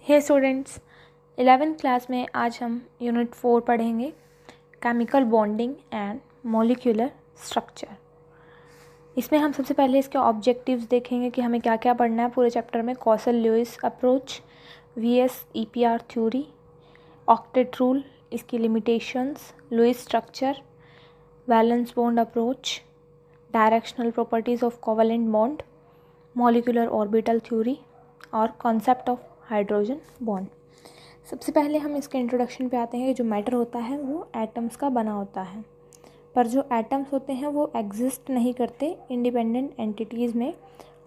हे students, 11th class में आज हम यूनिट 4 पढ़ेंगे chemical bonding and molecular structure. इसमें हम सबसे पहले इसके ऑब्जेक्टिव्स देखेंगे कि हमें क्या क्या पढ़ना है पूरे चैप्टर में। Kossel Lewis approach, VSEPR theory, octet rule, इसकी limitations, Lewis structure, valence bond approach, directional properties of covalent bond, molecular orbital theory और कॉन्सेप्ट ऑफ हाइड्रोजन बॉन्ड। सबसे पहले हम इसके इंट्रोडक्शन पे आते हैं कि जो मैटर होता है वो एटम्स का बना होता है, पर जो एटम्स होते हैं वो एग्जिस्ट नहीं करते इंडिपेंडेंट एंटिटीज़ में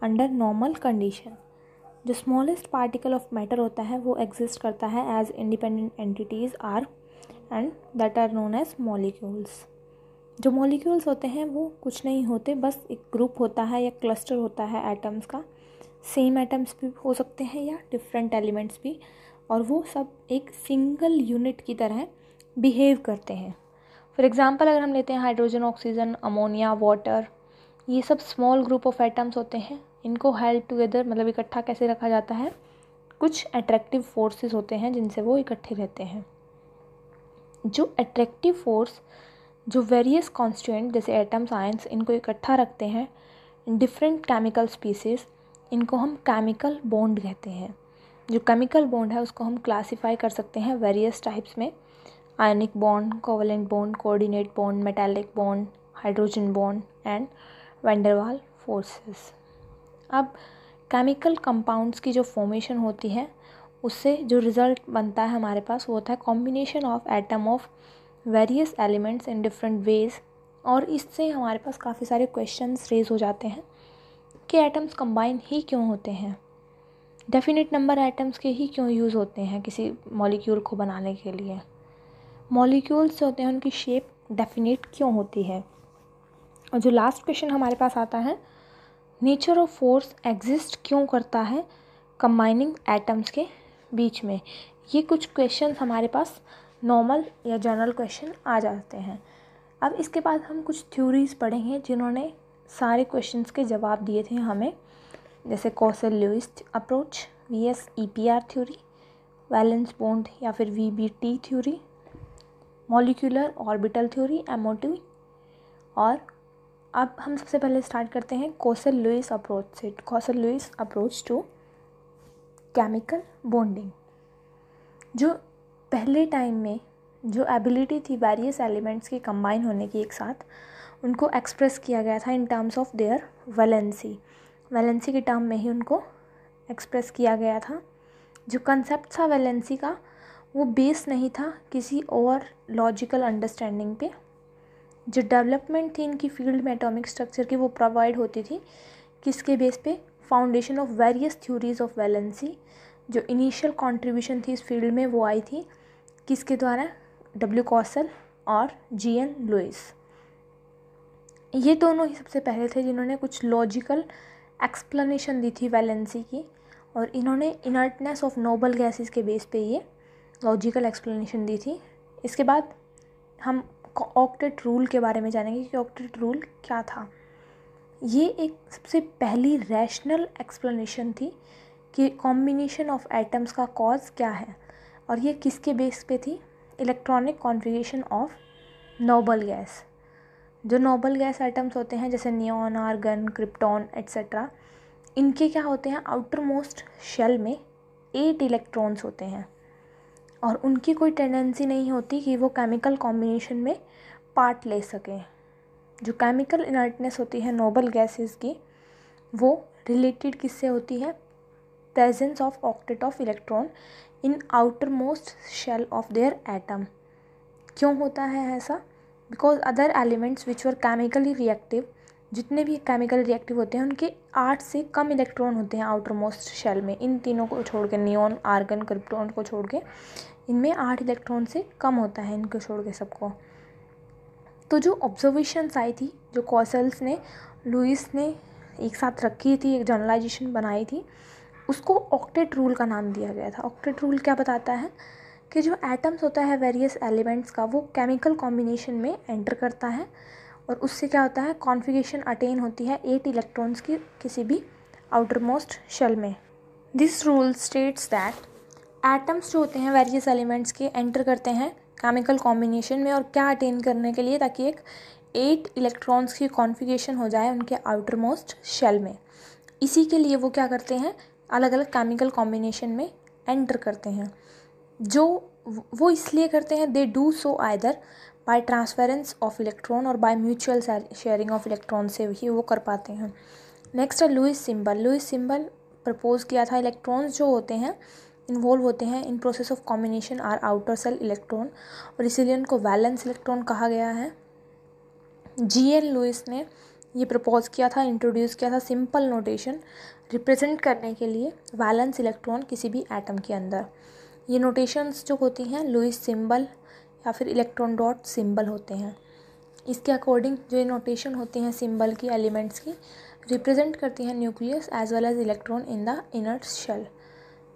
अंडर नॉर्मल कंडीशन। जो स्मॉलेस्ट पार्टिकल ऑफ मैटर होता है वो एग्जिस्ट करता है as independent entities are and that are known as molecules. जो मॉलिक्यूल्स होते हैं वो कुछ नहीं होते, बस एक ग्रुप होता है या क्लस्टर होता है एटम्स का। सेम एटम्स भी हो सकते हैं या डिफरेंट एलिमेंट्स भी, और वो सब एक सिंगल यूनिट की तरह बिहेव करते हैं। फॉर एग्जांपल अगर हम लेते हैं हाइड्रोजन, ऑक्सीजन, अमोनिया, वाटर, ये सब स्मॉल ग्रुप ऑफ एटम्स होते हैं। इनको हेल्ड टुगेदर मतलब इकट्ठा कैसे रखा जाता है, कुछ अट्रैक्टिव फोर्सेस होते हैं जिनसे वो इकट्ठे रहते हैं। जो अट्रैक्टिव फोर्स जो वेरियस कॉन्स्टिट्यूएंट जैसे एटम्स, आयंस, इनको इकट्ठा रखते हैं डिफरेंट केमिकल स्पीसीज, इनको हम केमिकल बॉन्ड कहते हैं। जो केमिकल बॉन्ड है उसको हम क्लासीफाई कर सकते हैं वेरियस टाइप्स में: ionic bond, covalent bond, coordinate bond, metallic bond, hydrogen bond and van der Waals forces. अब केमिकल कंपाउंड्स की जो फॉर्मेशन होती है उससे जो रिज़ल्ट बनता है हमारे पास वो होता है combination of atom of various elements in different ways. और इससे हमारे पास काफ़ी सारे क्वेश्चंस रेज हो जाते हैं कि एटम्स कंबाइन ही क्यों होते हैं, डेफिनेट नंबर एटम्स के ही क्यों यूज़ होते हैं किसी मॉलिक्यूल को बनाने के लिए, मॉलिक्यूल्स जो होते हैं उनकी शेप डेफिनेट क्यों होती है। और जो लास्ट क्वेश्चन हमारे पास आता है, नेचर ऑफ फोर्स एग्जिस्ट क्यों करता है कंबाइनिंग एटम्स के बीच में। ये कुछ क्वेश्चंस हमारे पास नॉर्मल या जनरल क्वेश्चन आ जाते हैं। अब इसके बाद हम कुछ थ्योरीज पढ़ेंगे जिन्होंने सारे क्वेश्चंस के जवाब दिए थे हमें, जैसे Kossel Lewis approach, VSEPR theory, valence bond या फिर VBT theory, molecular orbital theory MOT। और अब हम सबसे पहले स्टार्ट करते हैं कॉसल-ल्यूइस अप्रोच से। Kossel Lewis approach to chemical bonding. जो पहले टाइम में जो एबिलिटी थी वेरियस एलिमेंट्स की कंबाइन होने की एक साथ, उनको एक्सप्रेस किया गया था in terms of their valency. Valency के टर्म में ही उनको एक्सप्रेस किया गया था। जो कंसेप्ट था वैलेंसी का वो बेस नहीं था किसी और लॉजिकल अंडरस्टैंडिंग पे। जो डेवलपमेंट थी इनकी फील्ड में एटॉमिक स्ट्रक्चर की वो प्रोवाइड होती थी किसके बेस पे, foundation of various theories of valency. जो इनिशियल कंट्रीब्यूशन थी इस फील्ड में वो आई थी किसके द्वारा, W. कॉसल और G. N. लुईस। ये दोनों ही सबसे पहले थे जिन्होंने कुछ लॉजिकल एक्सप्लेनेशन दी थी वैलेंसी की, और इन्होंने इनर्टनेस ऑफ नोबल गैसेस के बेस पे ये लॉजिकल एक्सप्लेनेशन दी थी। इसके बाद हम ऑक्टेट रूल के बारे में जानेंगे कि ऑक्टेट रूल क्या था। ये एक सबसे पहली रैशनल एक्सप्लेनेशन थी कि कॉम्बिनेशन ऑफ एटम्स का कॉज क्या है, और ये किसके बेस पे थी, electronic configuration of noble gas. जो नोबल गैस एटम्स होते हैं जैसे नियॉन, आर्गन, क्रिप्टॉन एट्सेट्रा, इनके क्या होते हैं, आउटर मोस्ट शेल में 8 इलेक्ट्रॉन्स होते हैं, और उनकी कोई टेंडेंसी नहीं होती कि वो केमिकल कॉम्बिनेशन में पार्ट ले सकें। जो केमिकल इनर्टनेस होती है नोबल गैसेस की वो रिलेटेड किससे होती है, presence of octet of electron in outermost shell of their atom. क्यों होता है ऐसा, because other elements which were chemically reactive, जितने भी केमिकल रिएक्टिव होते हैं उनके 8 से कम इलेक्ट्रॉन होते हैं आउटर मोस्ट शेल में। इन तीनों को छोड़ के, नियॉन, आर्गन, क्रिप्टॉन को छोड़ के, इनमें 8 इलेक्ट्रॉन से कम होता है इनको छोड़ के सबको। तो जो ऑब्जर्वेशंस आई थी, जो कॉसल्स ने, लुईस ने एक साथ रखी थी, एक जनरलाइजेशन बनाई थी, उसको ऑक्टेट रूल का नाम दिया गया था। ऑक्टेट रूल क्या बताता है कि जो एटम्स होता है वेरियस एलिमेंट्स का वो केमिकल कॉम्बिनेशन में एंटर करता है, और उससे क्या होता है, कॉन्फ़िगरेशन अटेन होती है 8 इलेक्ट्रॉन्स की किसी भी आउटर मोस्ट शेल में। This rule states that atoms जो होते हैं वेरियस एलिमेंट्स के एंटर करते हैं केमिकल कॉम्बिनेशन में, और क्या अटेन करने के लिए, ताकि एक 8 इलेक्ट्रॉन्स की कॉन्फ़िगरेशन हो जाए उनके आउटर मोस्ट शेल में। इसी के लिए वो क्या करते हैं, अलग अलग केमिकल कॉम्बिनेशन में एंटर करते हैं। जो वो इसलिए करते हैं, they do so either by transference of electron और by mutual sharing of electron से ही वो कर पाते हैं। नेक्स्ट है Lewis symbol. Lewis symbol propose किया था, इलेक्ट्रॉन्स जो होते हैं इन्वॉल्व होते हैं in process of combination are outer shell electron, और इसीलिए उनको वैलेंस इलेक्ट्रॉन कहा गया है। जी.एल. लुईस ने ये प्रपोज किया था, इंट्रोड्यूस किया था सिंपल नोटेशन रिप्रेजेंट करने के लिए वैलेंस इलेक्ट्रॉन किसी भी एटम के अंदर। ये नोटेशंस जो होती हैं लुईस सिंबल या फिर इलेक्ट्रॉन डॉट सिंबल होते हैं। इसके अकॉर्डिंग जो ये नोटेशन होती हैं सिंबल की, एलिमेंट्स की, रिप्रेजेंट करती हैं nucleus as well as electron in the inner shell.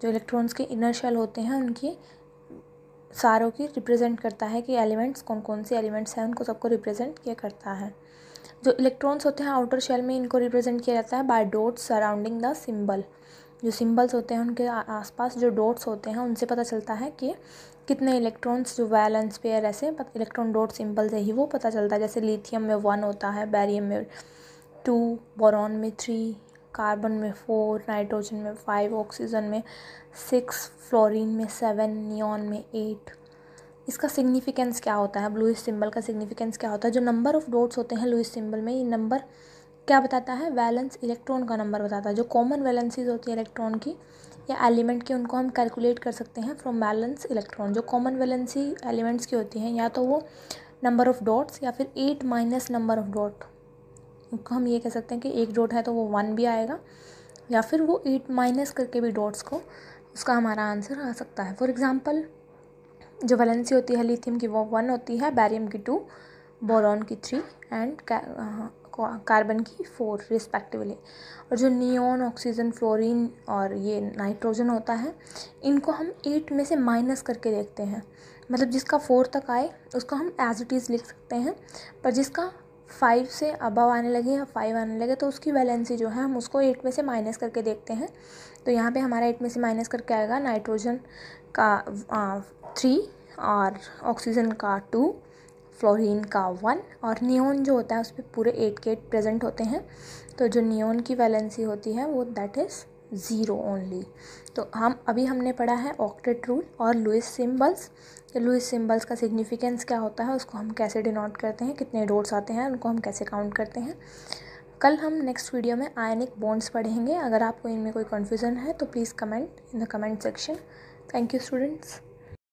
जो इलेक्ट्रॉन्स के इनर शेल होते हैं उनकी सारों की रिप्रेजेंट करता है कि एलिमेंट्स कौन कौन से एलिमेंट्स हैं, उनको सबको रिप्रेजेंट किया करता है। जो इलेक्ट्रॉन्स होते हैं आउटर शेल में, इनको रिप्रेजेंट किया जाता है by dots surrounding the symbol. जो सिंबल्स होते हैं उनके आसपास जो डॉट्स होते हैं उनसे पता चलता है कि कितने इलेक्ट्रॉन्स, जो वैलेंस पेयर, ऐसे इलेक्ट्रॉन डॉट सिंबल से ही वो पता चलता है। जैसे लिथियम में 1 होता है, बैरियम में 2, बोरॉन में 3, कार्बन में 4, नाइट्रोजन में 5, ऑक्सीजन में 6, फ्लोरीन में 7, नियॉन में 8। इसका सिग्निफिकेंस क्या होता है, अब लुईस सिंबल का सिग्निफिकेंस क्या होता है? जो नंबर ऑफ डॉट्स होते हैं लुईस सिंबल में, ये नंबर क्या बताता है? वैलेंस इलेक्ट्रॉन का नंबर बताता है। जो कॉमन वैलेंसीज होती है इलेक्ट्रॉन की या एलिमेंट की, उनको हम कैलकुलेट कर सकते हैं फ्रॉम वैलेंस इलेक्ट्रॉन। जो कॉमन वैलेंसी एलिमेंट्स की होती हैं, या तो वो नंबर ऑफ डॉट्स या फिर 8 माइनस नंबर ऑफ डॉट, उनको हम ये कह सकते हैं कि एक डॉट है तो वो 1 भी आएगा, या फिर वो 8 माइनस करके भी डॉट्स को, उसका हमारा आंसर आ सकता है। फॉर एग्जांपल जो वैलेंसी होती है लिथियम की वो 1 होती है, बैरियम की 2, बोरॉन की 3 एंड कार्बन की 4 रिस्पेक्टिवली। और जो नियॉन, ऑक्सीजन, फ्लोरीन और ये नाइट्रोजन होता है, इनको हम 8 में से माइनस करके देखते हैं। मतलब जिसका 4 तक आए उसको हम एज इट इज़ लिख सकते हैं, पर जिसका 5 से अबव आने लगे या 5 आने लगे तो उसकी वैलेंसी जो है हम उसको 8 में से माइनस करके देखते हैं। तो यहाँ पे हमारा 8 में से माइनस करके आएगा नाइट्रोजन का 3 और ऑक्सीजन का 2, फ्लोरीन का 1, और नियॉन जो होता है उस पर पूरे 8 के 8 प्रेजेंट होते हैं। तो जो नियॉन की वैलेंसी होती है वो दैट इज़ 0 ओनली। तो हमने पढ़ा है ऑक्टेट रूल और लुईस सिंबल्स। तो लुईस सिंबल्स का सिग्निफिकेंस क्या होता है, उसको हम कैसे डिनोट करते हैं, कितने डॉट्स आते हैं, उनको हम कैसे काउंट करते हैं। कल हम नेक्स्ट वीडियो में आयनिक बॉन्ड्स पढ़ेंगे। अगर आपको इनमें कोई कन्फ्यूज़न है तो please comment in the comment section. Thank you students.